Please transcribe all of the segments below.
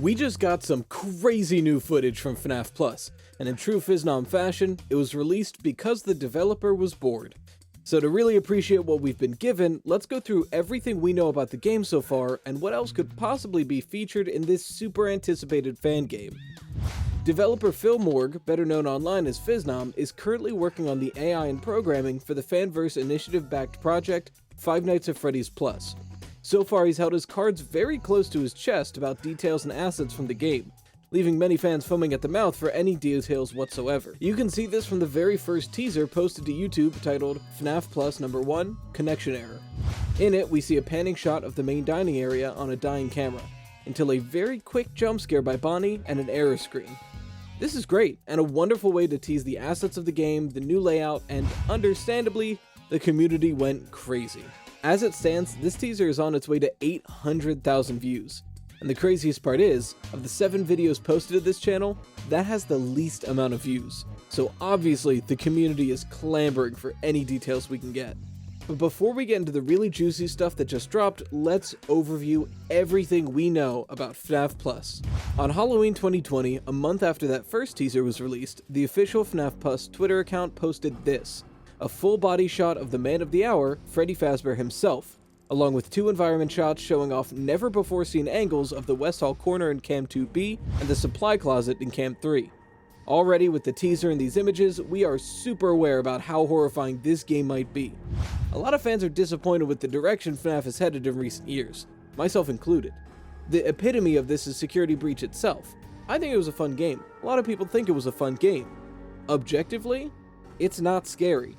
We just got some crazy new footage from FNAF Plus, and in true Phisnom fashion, it was released because the developer was bored. So to really appreciate what we've been given, let's go through everything we know about the game so far and what else could possibly be featured in this super anticipated fan game. Developer Morg, better known online as Phisnom, is currently working on the AI and programming for the Fanverse initiative-backed project Five Nights at Freddy's Plus. So far, he's held his cards very close to his chest about details and assets from the game, leaving many fans foaming at the mouth for any details whatsoever. You can see this from the very first teaser posted to YouTube titled FNAF Plus #1 Connection Error. In it, we see a panning shot of the main dining area on a dying camera, until a very quick jump scare by Bonnie and an error screen. This is great, and a wonderful way to tease the assets of the game, the new layout, and understandably, the community went crazy. As it stands, this teaser is on its way to 800,000 views. And the craziest part is, of the 7 videos posted to this channel, that has the least amount of views. So obviously, the community is clamoring for any details we can get. But before we get into the really juicy stuff that just dropped, let's overview everything we know about FNAF Plus. On Halloween 2020, a month after that first teaser was released, the official FNAF Plus Twitter account posted this: a full body shot of the man of the hour, Freddy Fazbear himself, along with 2 environment shots showing off never before seen angles of the West Hall corner in Cam 2B and the supply closet in Cam 3. Already with the teaser and these images, we are super aware about how horrifying this game might be. A lot of fans are disappointed with the direction FNAF has headed in recent years, myself included. The epitome of this is Security Breach itself. I think it was a fun game. A lot of people think it was a fun game. Objectively, it's not scary.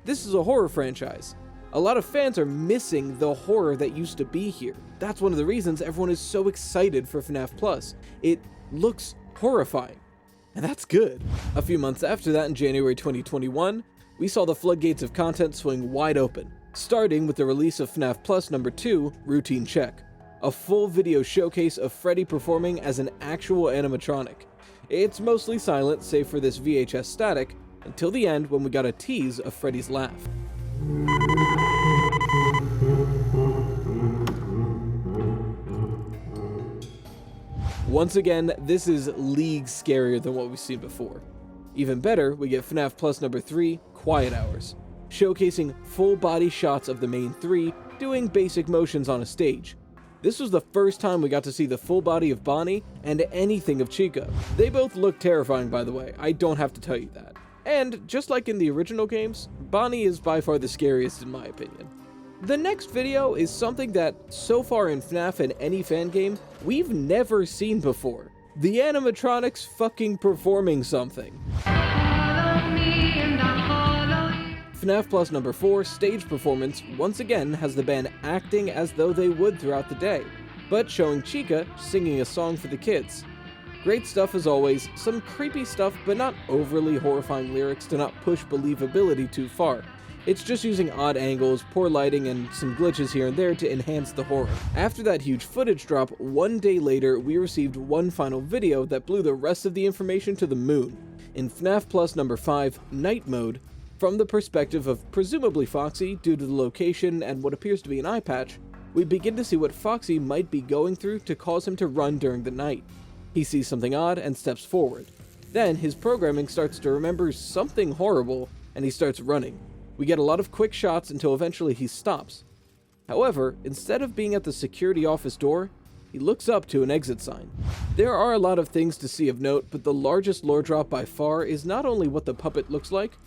This is a horror franchise. A lot of fans are missing the horror that used to be here. That's one of the reasons everyone is so excited for FNAF Plus. It looks horrifying, and that's good. A few months after that, in January 2021, we saw the floodgates of content swing wide open, starting with the release of FNAF Plus #2, Routine Check, a full video showcase of Freddy performing as an actual animatronic. It's mostly silent, save for this VHS static, until the end when we got a tease of Freddy's laugh. Once again, this is leagues scarier than what we've seen before. Even better, we get FNAF Plus #3, Quiet Hours, showcasing full body shots of the main 3 doing basic motions on a stage. This was the first time we got to see the full body of Bonnie and anything of Chica. They both look terrifying, by the way, I don't have to tell you that. And just like in the original games, Bonnie is by far the scariest in my opinion. The next video is something that, so far in FNAF and any fan game, we've never seen before. The animatronics fucking performing something. FNAF Plus #4 stage performance once again has the band acting as though they would throughout the day, but showing Chica singing a song for the kids. Great stuff as always, some creepy stuff but not overly horrifying lyrics to not push believability too far. It's just using odd angles, poor lighting, and some glitches here and there to enhance the horror. After that huge footage drop, one day later we received one final video that blew the rest of the information to the moon. In FNAF Plus #5, Night Mode, from the perspective of presumably Foxy due to the location and what appears to be an eye patch, we begin to see what Foxy might be going through to cause him to run during the night. He sees something odd and steps forward. Then his programming starts to remember something horrible and he starts running. We get a lot of quick shots until eventually he stops. However, instead of being at the security office door, he looks up to an exit sign. There are a lot of things to see of note, but the largest lore drop by far is not only what the puppet looks like,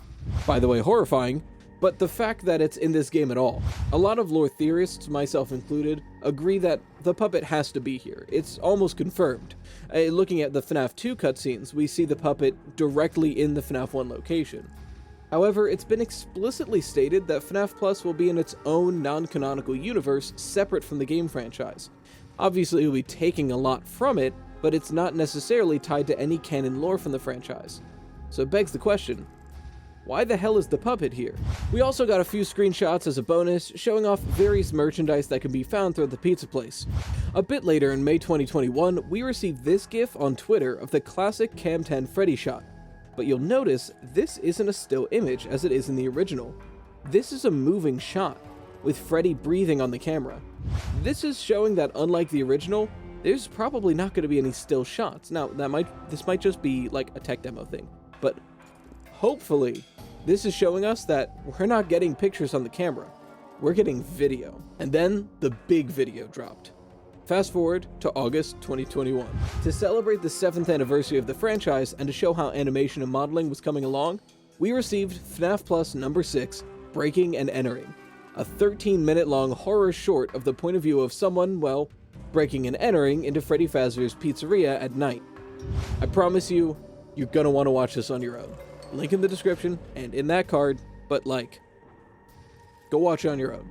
by the way horrifying, but the fact that it's in this game at all. A lot of lore theorists, myself included, agree that the puppet has to be here. It's almost confirmed. Looking at the FNAF 2 cutscenes, we see the puppet directly in the FNAF 1 location. However, it's been explicitly stated that FNAF Plus will be in its own non-canonical universe separate from the game franchise. Obviously, we'll be taking a lot from it, but it's not necessarily tied to any canon lore from the franchise. So it begs the question, why the hell is the puppet here? We also got a few screenshots as a bonus, showing off various merchandise that can be found throughout the pizza place. A bit later in May 2021, we received this GIF on Twitter of the classic Cam 10 Freddy shot. But you'll notice this isn't a still image as it is in the original. This is a moving shot, with Freddy breathing on the camera. This is showing that unlike the original, there's probably not going to be any still shots. Now, this might just be like a tech demo thing, but hopefully this is showing us that we're not getting pictures on the camera, we're getting video. And then the big video dropped. Fast forward to August 2021. To celebrate the 7th anniversary of the franchise and to show how animation and modeling was coming along, we received FNAF Plus number 6, Breaking and Entering, a 13-minute long horror short of the point of view of someone, well, breaking and entering into Freddy Fazbear's pizzeria at night. I promise you, you're gonna want to watch this on your own. Link in the description and in that card, but go watch it on your own.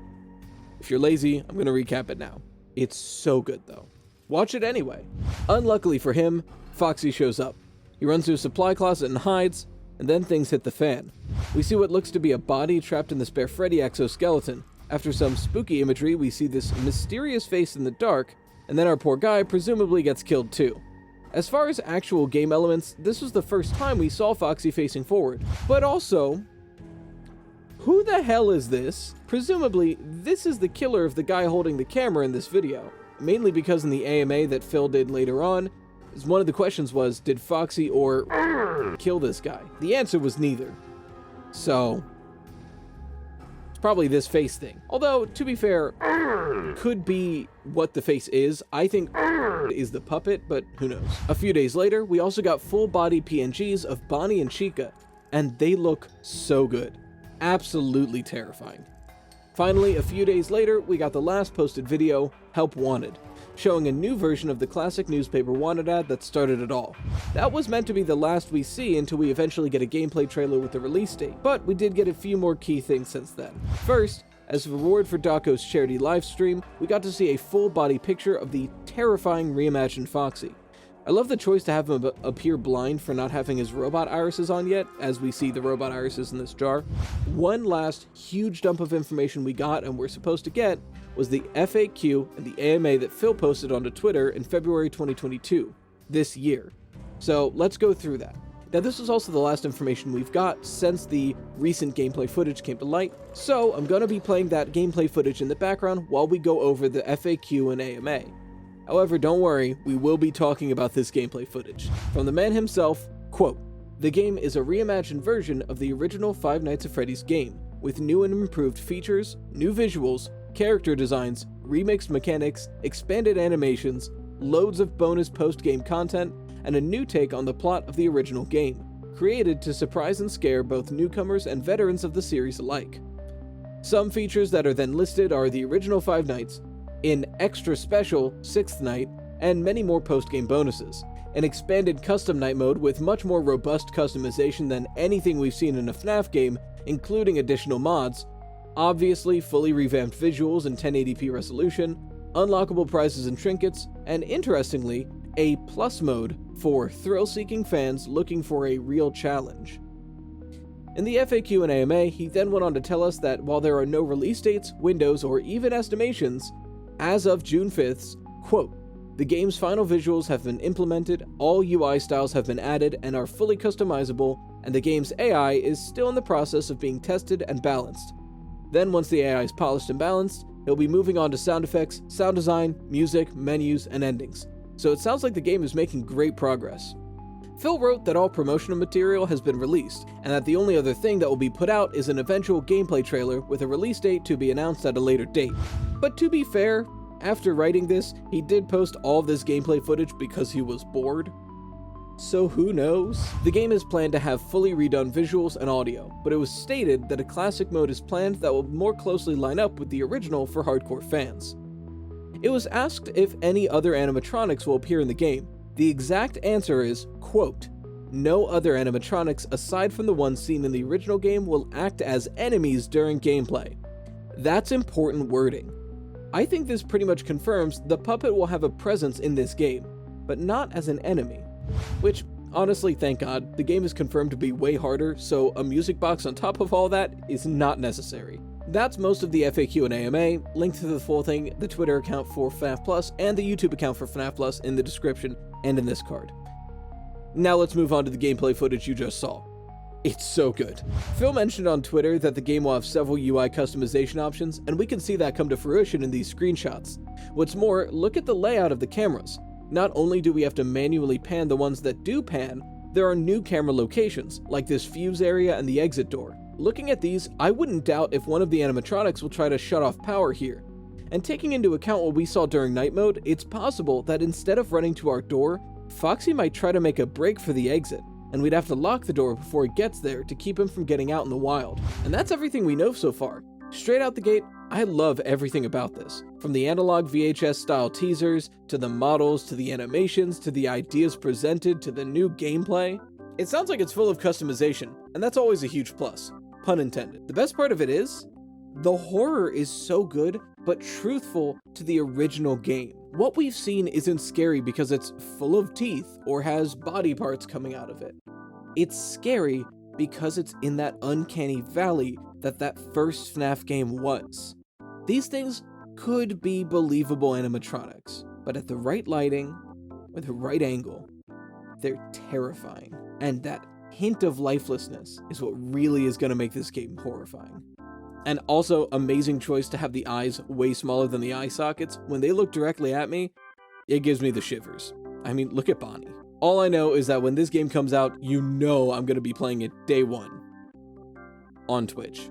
If you're lazy, I'm gonna recap it now. It's so good though. Watch it anyway. Unluckily for him, Foxy shows up. He runs to a supply closet and hides, and then things hit the fan. We see what looks to be a body trapped in the spare Freddy exoskeleton. After some spooky imagery, we see this mysterious face in the dark, and then our poor guy presumably gets killed too. As far as actual game elements, this was the first time we saw Foxy facing forward. But also, who the hell is this? Presumably, this is the killer of the guy holding the camera in this video. Mainly because in the AMA that Phil did later on, one of the questions was, did Foxy or kill this guy? The answer was neither. So, it's probably this face thing. Although, to be fair, could be what the face is. I think is the puppet, but who knows. A few days later, we also got full body PNGs of Bonnie and Chica, and they look so good. Absolutely terrifying. Finally, a few days later, we got the last posted video, Help Wanted, showing a new version of the classic newspaper wanted ad that started it all. That was meant to be the last we see until we eventually get a gameplay trailer with the release date, but we did get a few more key things since then. First, as a reward for Dawko's charity livestream, we got to see a full body picture of the terrifying reimagined Foxy. I love the choice to have him appear blind for not having his robot irises on yet, as we see the robot irises in this jar. One last huge dump of information we got and we're supposed to get was the FAQ and the AMA that Phil posted onto Twitter in February 2022, this year. So let's go through that. Now this is also the last information we've got since the recent gameplay footage came to light, so I'm gonna be playing that gameplay footage in the background while we go over the FAQ and AMA. However, don't worry, we will be talking about this gameplay footage. From the man himself, quote, "The game is a reimagined version of the original Five Nights at Freddy's game, with new and improved features, new visuals, character designs, remixed mechanics, expanded animations, loads of bonus post-game content, and a new take on the plot of the original game, created to surprise and scare both newcomers and veterans of the series alike. Some features that are then listed are the original Five Nights, an extra special Sixth Night, and many more post-game bonuses. An expanded custom night mode with much more robust customization than anything we've seen in a FNAF game, including additional mods, obviously fully revamped visuals in 1080p resolution, unlockable prizes and trinkets, and interestingly, a plus mode for thrill-seeking fans looking for a real challenge." In the FAQ and AMA, he then went on to tell us that while there are no release dates, windows, or even estimations, as of June 5th, quote, "The game's final visuals have been implemented, all UI styles have been added and are fully customizable, and the game's AI is still in the process of being tested and balanced. Then once the AI is polished and balanced, he'll be moving on to sound effects, sound design, music, menus, and endings. So it sounds like the game is making great progress." Phil wrote that all promotional material has been released, and that the only other thing that will be put out is an eventual gameplay trailer with a release date to be announced at a later date. But to be fair, after writing this, he did post all of this gameplay footage because he was bored. So who knows? The game is planned to have fully redone visuals and audio, but it was stated that a classic mode is planned that will more closely line up with the original for hardcore fans. It was asked if any other animatronics will appear in the game. The exact answer is, quote, "No other animatronics aside from the ones seen in the original game will act as enemies during gameplay." That's important wording. I think this pretty much confirms the puppet will have a presence in this game, but not as an enemy. Which, honestly, thank God, the game is confirmed to be way harder, so a music box on top of all that is not necessary. That's most of the FAQ and AMA. Link to the full thing, the Twitter account for FNAF Plus, and the YouTube account for FNAF Plus in the description and in this card. Now let's move on to the gameplay footage you just saw. It's so good. Phil mentioned on Twitter that the game will have several UI customization options, and we can see that come to fruition in these screenshots. What's more, look at the layout of the cameras. Not only do we have to manually pan the ones that do pan, there are new camera locations, like this fuse area and the exit door. Looking at these, I wouldn't doubt if one of the animatronics will try to shut off power here. And taking into account what we saw during night mode, it's possible that instead of running to our door, Foxy might try to make a break for the exit, and we'd have to lock the door before he gets there to keep him from getting out in the wild. And that's everything we know so far. Straight out the gate, I love everything about this. From the analog VHS style teasers, to the models, to the animations, to the ideas presented, to the new gameplay. It sounds like it's full of customization, and that's always a huge plus. Pun intended. The best part of it is, the horror is so good, but truthful to the original game. What we've seen isn't scary because it's full of teeth or has body parts coming out of it. It's scary because it's in that uncanny valley that first FNAF game was. These things could be believable animatronics, but at the right lighting, with the right angle, they're terrifying. And that hint of lifelessness is what really is going to make this game horrifying. And also, amazing choice to have the eyes way smaller than the eye sockets. When they look directly at me, it gives me the shivers. I mean, look at Bonnie. All I know is that when this game comes out, you know I'm going to be playing it day one. On Twitch.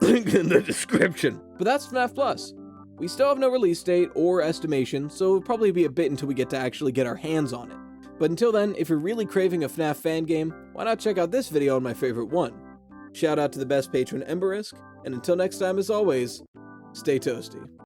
Link in the description. But that's FNAF Plus. We still have no release date or estimation, so it'll probably be a bit until we get to actually get our hands on it. But until then, if you're really craving a FNAF fan game, why not check out this video on my favorite one. Shout out to the best patron Emberisk, and until next time, as always, stay toasty.